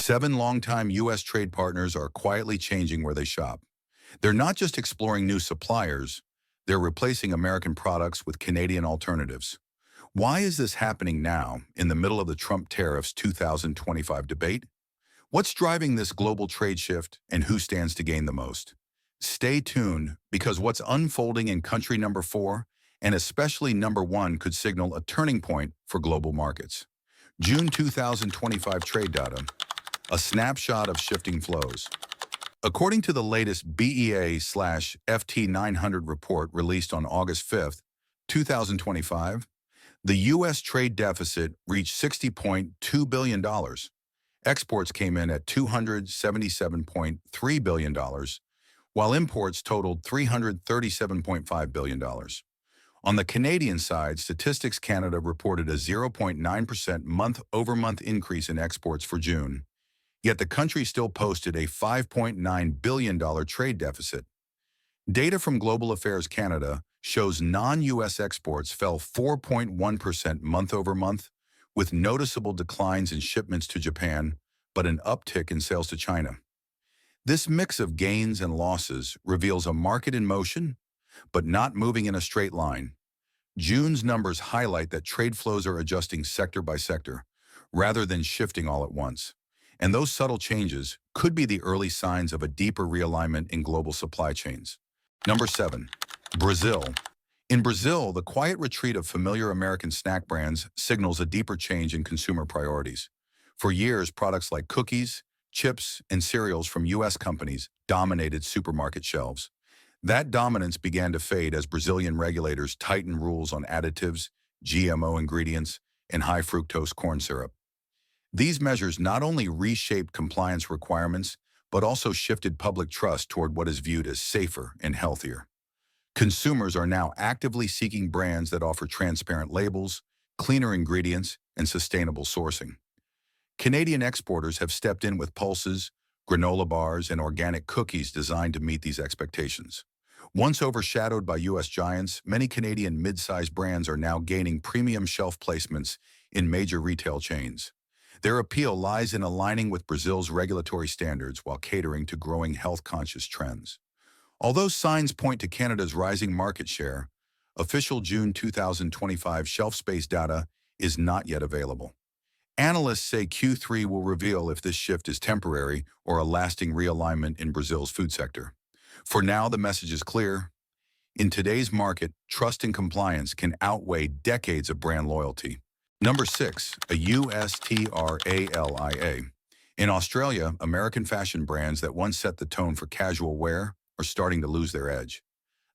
7 longtime U.S. trade partners are quietly changing where they shop. They're not just exploring new suppliers, they're replacing American products with Canadian alternatives. Why is this happening now, in the middle of the Trump Tariffs 2025 debate? What's driving this global trade shift, and who stands to gain the most? Stay tuned, because what's unfolding in country number 4, and especially number 1, could signal a turning point for global markets. June 2025 trade data, a snapshot of shifting flows. According to the latest BEA/FT 900 report released on August 5, 2025, the U.S. trade deficit reached $60.2 billion. Exports came in at $277.3 billion, while imports totaled $337.5 billion. On the Canadian side, Statistics Canada reported a 0.9% month-over-month increase in exports for June, yet the country still posted a $5.9 billion trade deficit. Data from Global Affairs Canada shows non-U.S. exports fell 4.1% month-over-month, with noticeable declines in shipments to Japan, but an uptick in sales to China. This mix of gains and losses reveals a market in motion, but not moving in a straight line. June's numbers highlight that trade flows are adjusting sector by sector, rather than shifting all at once. And those subtle changes could be the early signs of a deeper realignment in global supply chains. Number 7. Brazil. In Brazil, the quiet retreat of familiar American snack brands signals a deeper change in consumer priorities. For years, products like cookies, chips, and cereals from U.S. companies dominated supermarket shelves. That dominance began to fade as Brazilian regulators tightened rules on additives, GMO ingredients, and high fructose corn syrup. These measures not only reshaped compliance requirements, but also shifted public trust toward what is viewed as safer and healthier. Consumers are now actively seeking brands that offer transparent labels, cleaner ingredients, and sustainable sourcing. Canadian exporters have stepped in with pulses, granola bars, and organic cookies designed to meet these expectations. Once overshadowed by U.S. giants, many Canadian mid-sized brands are now gaining premium shelf placements in major retail chains. Their appeal lies in aligning with Brazil's regulatory standards while catering to growing health-conscious trends. Although signs point to Canada's rising market share, official June 2025 shelf space data is not yet available. Analysts say Q3 will reveal if this shift is temporary or a lasting realignment in Brazil's food sector. For now, the message is clear. In today's market, trust and compliance can outweigh decades of brand loyalty. Number 6, a USTRALIA. In Australia, American fashion brands that once set the tone for casual wear are starting to lose their edge.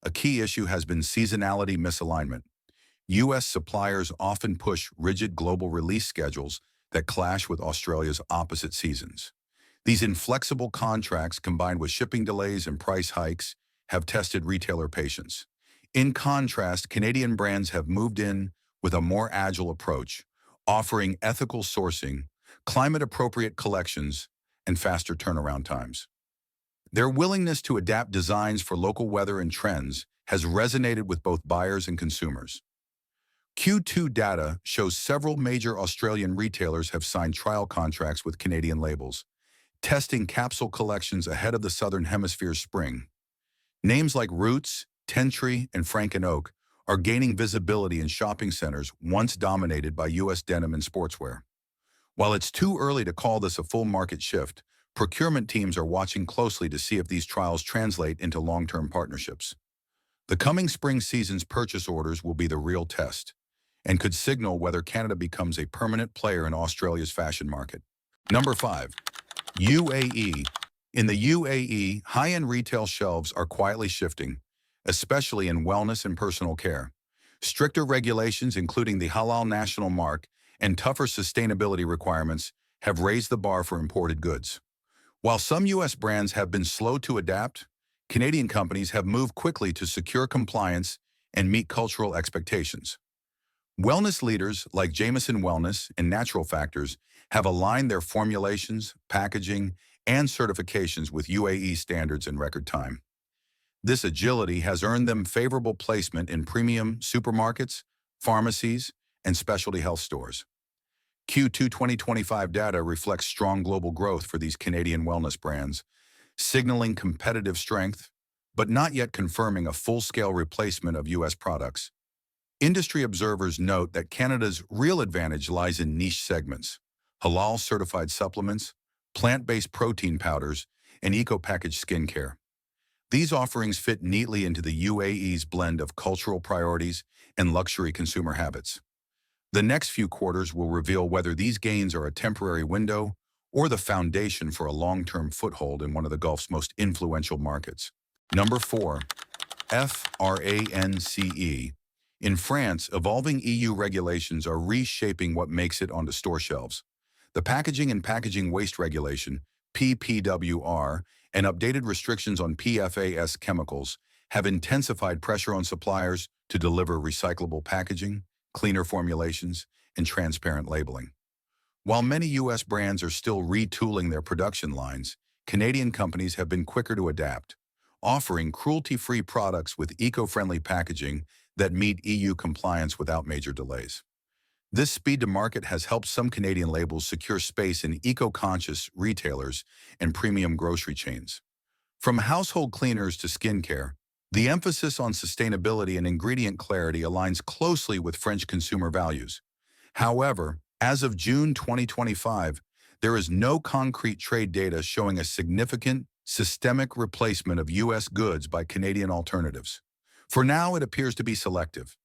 A key issue has been seasonality misalignment. U.S. suppliers often push rigid global release schedules that clash with Australia's opposite seasons. These inflexible contracts, combined with shipping delays and price hikes, have tested retailer patience. In contrast, Canadian brands have moved in with a more agile approach, offering ethical sourcing, climate-appropriate collections, and faster turnaround times. Their willingness to adapt designs for local weather and trends has resonated with both buyers and consumers. Q2 data shows several major Australian retailers have signed trial contracts with Canadian labels, testing capsule collections ahead of the Southern Hemisphere's spring. Names like Roots, Tentree, and Frank & Oak are gaining visibility in shopping centers once dominated by U.S. denim and sportswear. While it's too early to call this a full market shift, procurement teams are watching closely to see if these trials translate into long-term partnerships. The coming spring season's purchase orders will be the real test, and could signal whether Canada becomes a permanent player in Australia's fashion market. Number 5. UAE. In the UAE, high-end retail shelves are quietly shifting, especially in wellness and personal care. Stricter regulations, including the Halal National Mark and tougher sustainability requirements, have raised the bar for imported goods. While some U.S. brands have been slow to adapt, Canadian companies have moved quickly to secure compliance and meet cultural expectations. Wellness leaders like Jameson Wellness and Natural Factors have aligned their formulations, packaging, and certifications with UAE standards in record time. This agility has earned them favorable placement in premium supermarkets, pharmacies, and specialty health stores. Q2 2025 data reflects strong global growth for these Canadian wellness brands, signaling competitive strength, but not yet confirming a full-scale replacement of U.S. products. Industry observers note that Canada's real advantage lies in niche segments: halal-certified supplements, plant-based protein powders, and eco-packaged skincare. These offerings fit neatly into the UAE's blend of cultural priorities and luxury consumer habits. The next few quarters will reveal whether these gains are a temporary window or the foundation for a long-term foothold in one of the Gulf's most influential markets. Number 4. France. In France, evolving EU regulations are reshaping what makes it onto store shelves. The Packaging and Packaging Waste Regulation, PPWR, and updated restrictions on PFAS chemicals have intensified pressure on suppliers to deliver recyclable packaging, cleaner formulations, and transparent labeling. While many U.S. brands are still retooling their production lines, Canadian companies have been quicker to adapt, offering cruelty-free products with eco-friendly packaging that meet EU compliance without major delays. This speed to market has helped some Canadian labels secure space in eco-conscious retailers and premium grocery chains. From household cleaners to skincare, the emphasis on sustainability and ingredient clarity aligns closely with French consumer values. However, as of June 2025, there is no concrete trade data showing a significant, systemic replacement of U.S. goods by Canadian alternatives. For now, it appears to be selective,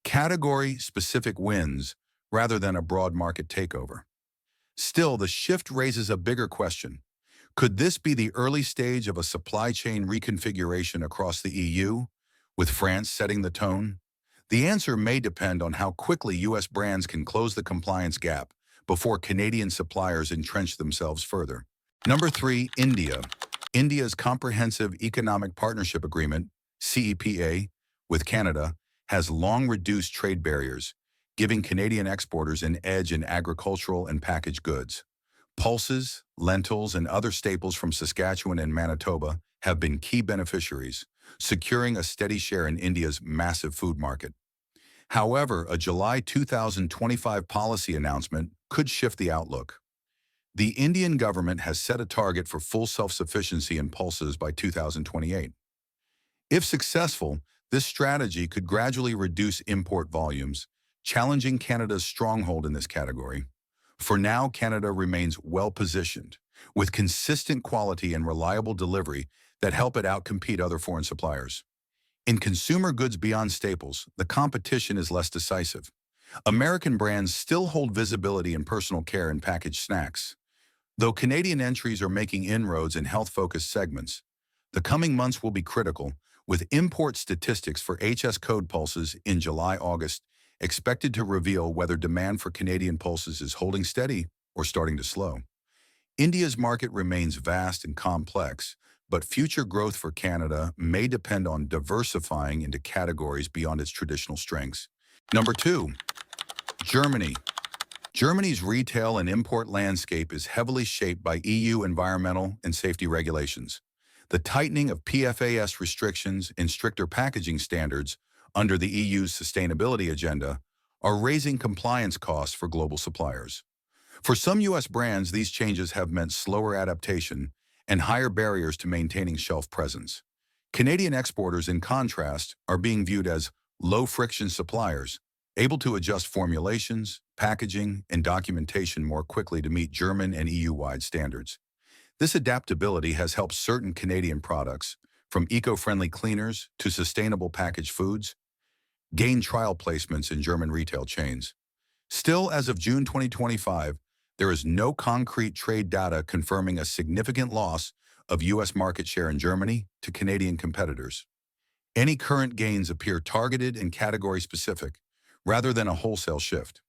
category-specific wins rather than a broad market takeover. Still, the shift raises a bigger question. Could this be the early stage of a supply chain reconfiguration across the EU, with France setting the tone? The answer may depend on how quickly U.S. brands can close the compliance gap before Canadian suppliers entrench themselves further. Number 3, India. India's Comprehensive Economic Partnership Agreement, CEPA, with Canada has long reduced trade barriers, giving Canadian exporters an edge in agricultural and packaged goods. Pulses, lentils, and other staples from Saskatchewan and Manitoba have been key beneficiaries, securing a steady share in India's massive food market. However, a July 2025 policy announcement could shift the outlook. The Indian government has set a target for full self-sufficiency in pulses by 2028. If successful, this strategy could gradually reduce import volumes, challenging Canada's stronghold in this category. For now, Canada remains well-positioned, with consistent quality and reliable delivery that help it outcompete other foreign suppliers. In consumer goods beyond staples, the competition is less decisive. American brands still hold visibility in personal care and packaged snacks. Though Canadian entries are making inroads in health-focused segments, the coming months will be critical, with import statistics for HS code pulses in July-August expected to reveal whether demand for Canadian pulses is holding steady or starting to slow. India's market remains vast and complex, but future growth for Canada may depend on diversifying into categories beyond its traditional strengths. Number 2, Germany. Germany's retail and import landscape is heavily shaped by EU environmental and safety regulations. The tightening of PFAS restrictions and stricter packaging standards under the EU's sustainability agenda are raising compliance costs for global suppliers. For some U.S. brands, these changes have meant slower adaptation and higher barriers to maintaining shelf presence. Canadian exporters, in contrast, are being viewed as low-friction suppliers, able to adjust formulations, packaging, and documentation more quickly to meet German and EU-wide standards. This adaptability has helped certain Canadian products, from eco-friendly cleaners to sustainable packaged foods, gain trial placements in German retail chains. Still, as of June 2025, there is no concrete trade data confirming a significant loss of U.S. market share in Germany to Canadian competitors. Any current gains appear targeted and category-specific, rather than a wholesale shift.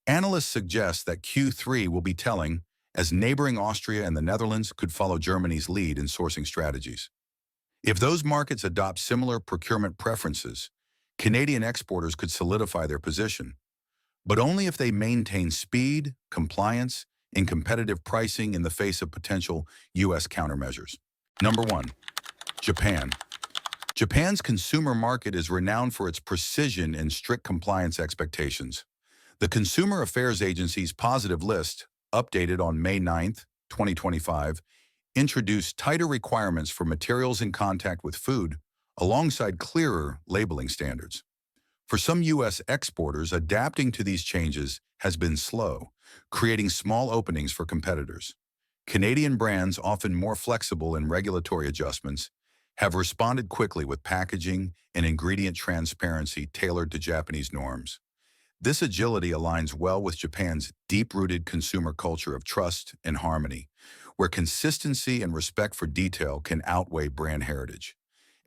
Analysts suggest that Q3 will be telling, as neighboring Austria and the Netherlands could follow Germany's lead in sourcing strategies. If those markets adopt similar procurement preferences, Canadian exporters could solidify their position, but only if they maintain speed, compliance, and competitive pricing in the face of potential U.S. countermeasures. Number 1, Japan. Japan's consumer market is renowned for its precision and strict compliance expectations. The Consumer Affairs Agency's positive list, updated on May 9, 2025, introduced tighter requirements for materials in contact with food, alongside clearer labeling standards. For some U.S. exporters, adapting to these changes has been slow, creating small openings for competitors. Canadian brands, often more flexible in regulatory adjustments, have responded quickly with packaging and ingredient transparency tailored to Japanese norms. This agility aligns well with Japan's deep-rooted consumer culture of trust and harmony, where consistency and respect for detail can outweigh brand heritage.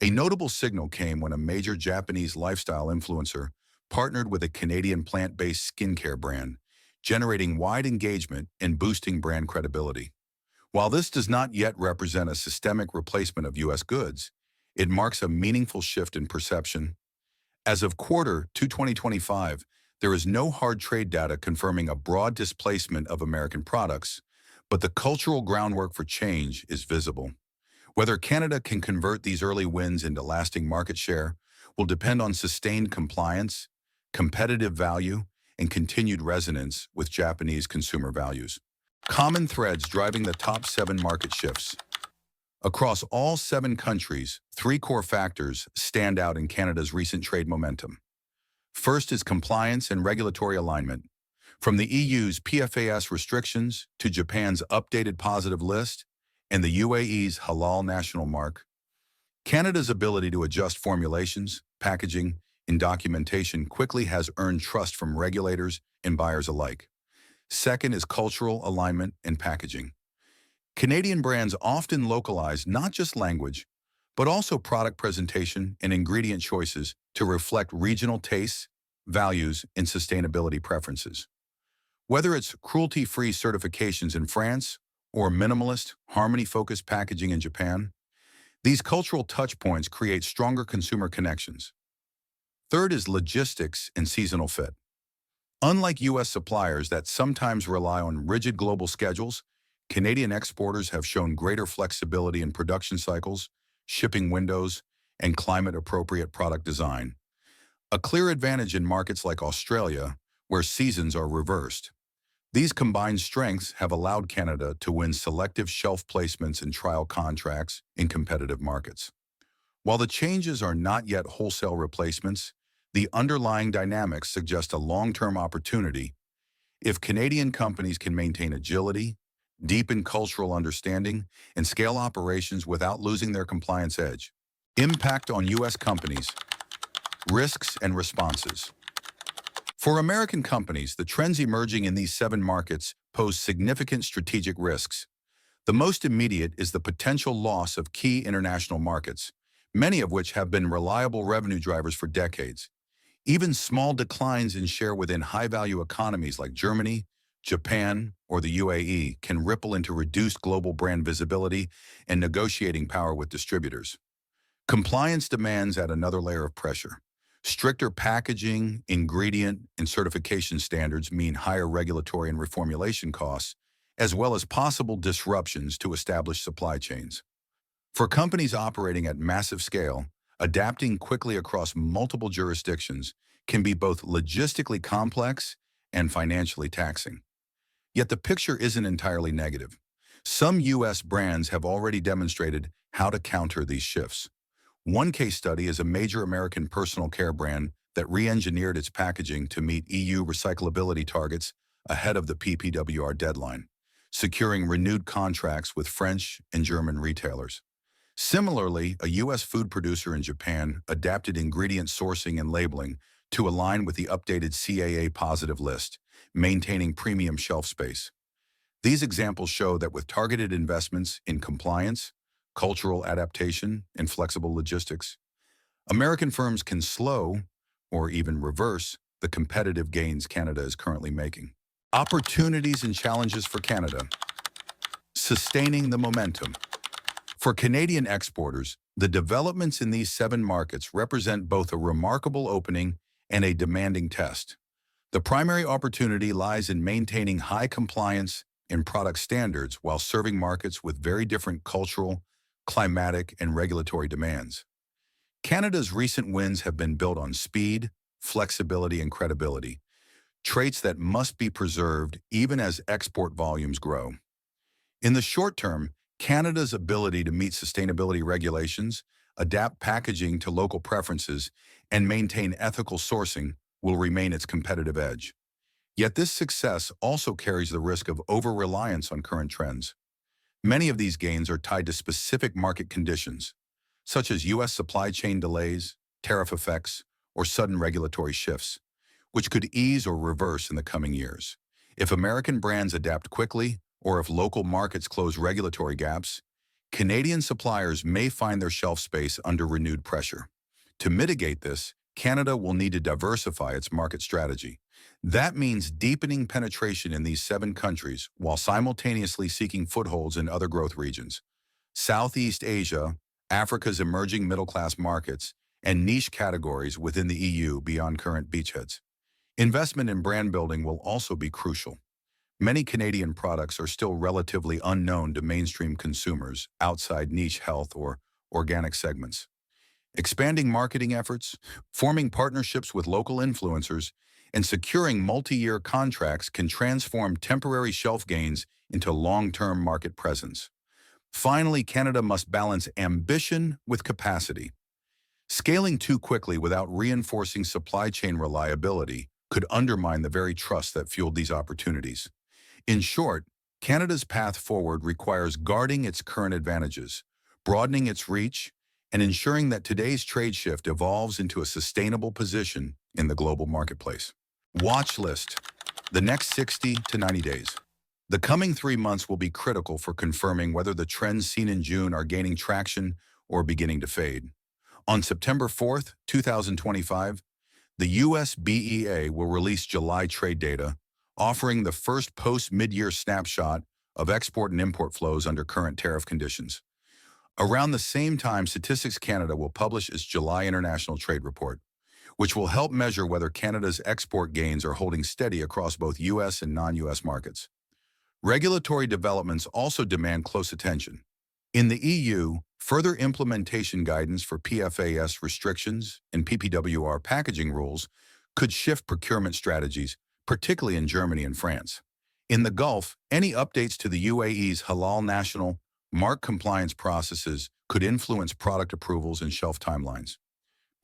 A notable signal came when a major Japanese lifestyle influencer partnered with a Canadian plant-based skincare brand, generating wide engagement and boosting brand credibility. While this does not yet represent a systemic replacement of U.S. goods, it marks a meaningful shift in perception. As of Q2 2025, there is no hard trade data confirming a broad displacement of American products, but the cultural groundwork for change is visible. Whether Canada can convert these early wins into lasting market share will depend on sustained compliance, competitive value, and continued resonance with Japanese consumer values. Common threads driving the top 7 market shifts. Across all 7 countries, 3 core factors stand out in Canada's recent trade momentum. First is compliance and regulatory alignment. From the EU's PFAS restrictions to Japan's updated positive list and the UAE's halal national mark, Canada's ability to adjust formulations, packaging, and documentation quickly has earned trust from regulators and buyers alike. Second is cultural alignment and packaging. Canadian brands often localize not just language, but also product presentation and ingredient choices to reflect regional tastes, values, and sustainability preferences. Whether it's cruelty-free certifications in France or minimalist, harmony-focused packaging in Japan, these cultural touchpoints create stronger consumer connections. Third is logistics and seasonal fit. Unlike U.S. suppliers that sometimes rely on rigid global schedules, Canadian exporters have shown greater flexibility in production cycles, shipping windows, and climate-appropriate product design. A clear advantage in markets like Australia, where seasons are reversed. These combined strengths have allowed Canada to win selective shelf placements and trial contracts in competitive markets. While the changes are not yet wholesale replacements, the underlying dynamics suggest a long-term opportunity. If Canadian companies can maintain agility, deepen cultural understanding, and scale operations without losing their compliance edge. Impact on U.S. companies, risks and responses. For American companies, the trends emerging in these 7 markets pose significant strategic risks. The most immediate is the potential loss of key international markets, many of which have been reliable revenue drivers for decades. Even small declines in share within high-value economies like Germany, Japan, or the UAE can ripple into reduced global brand visibility and negotiating power with distributors. Compliance demands add another layer of pressure. Stricter packaging, ingredient, and certification standards mean higher regulatory and reformulation costs, as well as possible disruptions to established supply chains. For companies operating at massive scale, adapting quickly across multiple jurisdictions can be both logistically complex and financially taxing. Yet the picture isn't entirely negative. Some U.S. brands have already demonstrated how to counter these shifts. One case study is a major American personal care brand that re-engineered its packaging to meet EU recyclability targets ahead of the PPWR deadline, securing renewed contracts with French and German retailers. Similarly, a U.S. food producer in Japan adapted ingredient sourcing and labeling to align with the updated CAA positive list, maintaining premium shelf space. These examples show that with targeted investments in compliance, cultural adaptation, and flexible logistics, American firms can slow or even reverse the competitive gains Canada is currently making. Opportunities and challenges for Canada. Sustaining the momentum. For Canadian exporters, the developments in these 7 markets represent both a remarkable opening and a demanding test. The primary opportunity lies in maintaining high compliance and product standards while serving markets with very different cultural, climatic, and regulatory demands. Canada's recent wins have been built on speed, flexibility, and credibility, traits that must be preserved even as export volumes grow. In the short term, Canada's ability to meet sustainability regulations, adapt packaging to local preferences, and maintain ethical sourcing will remain its competitive edge. Yet this success also carries the risk of over-reliance on current trends. Many of these gains are tied to specific market conditions, such as U.S. supply chain delays, tariff effects, or sudden regulatory shifts, which could ease or reverse in the coming years. If American brands adapt quickly, or if local markets close regulatory gaps, Canadian suppliers may find their shelf space under renewed pressure. To mitigate this, Canada will need to diversify its market strategy. That means deepening penetration in these 7 countries while simultaneously seeking footholds in other growth regions. Southeast Asia, Africa's emerging middle-class markets, and niche categories within the EU beyond current beachheads. Investment in brand building will also be crucial. Many Canadian products are still relatively unknown to mainstream consumers outside niche health or organic segments. Expanding marketing efforts, forming partnerships with local influencers, and securing multi-year contracts can transform temporary shelf gains into long-term market presence. Finally, Canada must balance ambition with capacity. Scaling too quickly without reinforcing supply chain reliability could undermine the very trust that fueled these opportunities. In short, Canada's path forward requires guarding its current advantages, broadening its reach, and ensuring that today's trade shift evolves into a sustainable position in the global marketplace. Watch list: the next 60 to 90 days. The coming 3 months will be critical for confirming whether the trends seen in June are gaining traction or beginning to fade. On September 4th, 2025, the U.S. BEA will release July trade data, offering the first post-mid-year snapshot of export and import flows under current tariff conditions. Around the same time, Statistics Canada will publish its July International Trade Report, which will help measure whether Canada's export gains are holding steady across both U.S. and non-U.S. markets. Regulatory developments also demand close attention. In the EU, further implementation guidance for PFAS restrictions and PPWR packaging rules could shift procurement strategies, particularly in Germany and France. In the Gulf, any updates to the UAE's halal national mark compliance processes could influence product approvals and shelf timelines.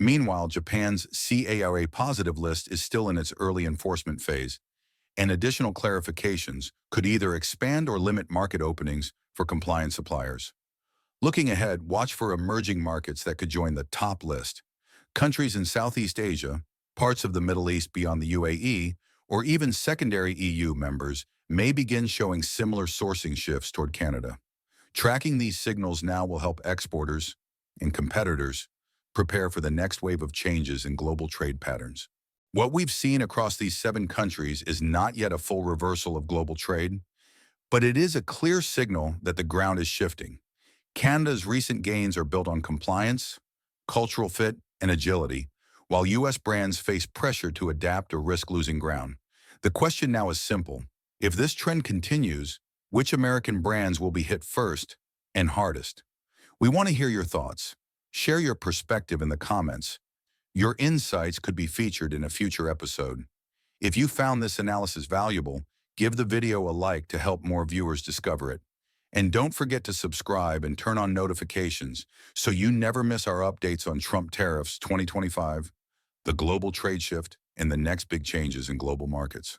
Meanwhile, Japan's CARA positive list is still in its early enforcement phase, and additional clarifications could either expand or limit market openings for compliant suppliers. Looking ahead, watch for emerging markets that could join the top list. Countries in Southeast Asia, parts of the Middle East beyond the UAE, or even secondary EU members may begin showing similar sourcing shifts toward Canada. Tracking these signals now will help exporters and competitors prepare for the next wave of changes in global trade patterns. What we've seen across these 7 countries is not yet a full reversal of global trade, but it is a clear signal that the ground is shifting. Canada's recent gains are built on compliance, cultural fit, and agility, while U.S. brands face pressure to adapt or risk losing ground. The question now is simple. If this trend continues, which American brands will be hit first and hardest? We want to hear your thoughts. Share your perspective in the comments. Your insights could be featured in a future episode. If you found this analysis valuable, give the video a like to help more viewers discover it. And don't forget to subscribe and turn on notifications so you never miss our updates on Trump Tariffs 2025, the global trade shift, and the next big changes in global markets.